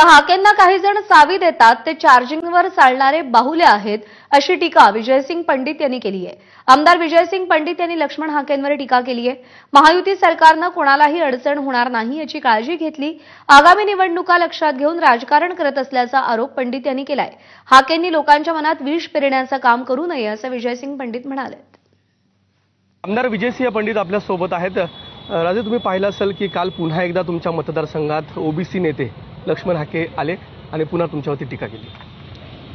तर हाकेंना काही जण चावी देतात ते चार्जिंगवर चालणारे बाहुले आहेत अशी टीका विजयसिंग पंडित यांनी केली आहे। आमदार विजयसिंग पंडित यांनी लक्ष्मण हाकेंवर टीका केली आहे। महायुती सरकारनं कोणालाही अडचण होणार नाही याची काळजी घेतली, आगामी निवडणुका लक्षात घेऊन राजकारण करत असल्याचा आरोप पंडित यांनी केलाय। हाकेंनी लोकांच्या मनात विष पेरण्याचं काम करू नये असं विजयसिंग पंडित म्हणाले। आमदार विजयसिंह पंडित आपल्या सोबत आहेत। राजे, तुम्ही पाहिलं असेल की काल पुन्हा एकदा तुमच्या मतदारसंघात ओबीसी नेते लक्ष्मण हाके आले आणि पुन्हा तुमच्यावरती टीका केली।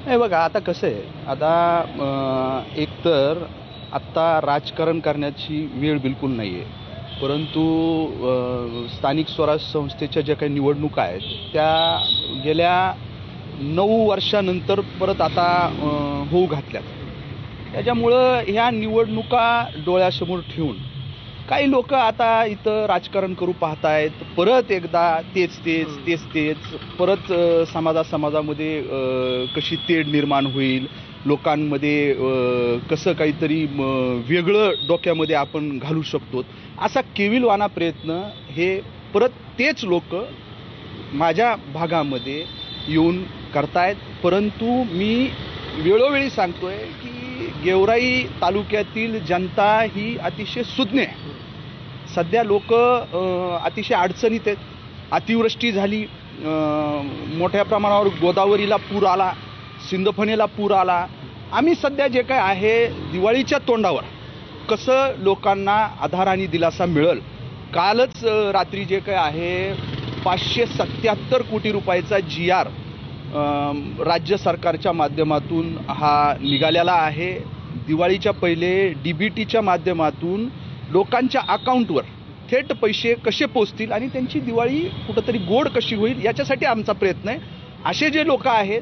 नाही बघा, आता कसं आहे, आता एकतर आत्ता राजकारण करण्याची वेळ बिलकुल नाही आहे, परंतु स्थानिक स्वराज्य संस्थेच्या ज्या काही निवडणुका आहेत त्या गेल्या 9 वर्षानंतर परत आता होऊ घातल्यात। त्याच्यामुळं ह्या निवडणुका डोळ्यासमोर ठेवून काही लोक आता इथं राजकारण करू पाहतायत। परत एकदा तेच परत समाजामध्ये कशी तेढ निर्माण होईल, लोकांमध्ये कसं काहीतरी वेगळं डोक्यामध्ये आपण घालू शकतो, असा केविलवाना प्रयत्न हे परत तेच लोक माझ्या भागामध्ये येऊन करतायत। परंतु मी वेळोवेळी सांगतोय की गेवराई तालुक्यातील जनता ही अतिशय सुज्ञ आहे। सध्या लोक अतिशय अडचणीत आहेत। अतिवृष्टी झाली, मोठ्या प्रमाणावर गोदावरीला पूर आला, सिंदफणीला पूर आला। आम्ही सध्या जे काय आहे दिवाळीच्या तोंडावर कसं लोकांना आधार आणि दिलासा मिळेल, कालच रात्री जे काय आहे 577 कोटी रुपयाचा GR राज्य सरकारच्या माध्यमातून हा निघालेला आहे। दिवाळीच्या पहिले DBTच्या माध्यमातून लोकांच्या अकाउंटवर थेट पैसे कसे पोचतील आणि त्यांची दिवाळी कुठंतरी गोड कशी होईल याच्यासाठी आमचा प्रयत्न आहे। असे जे लोक आहेत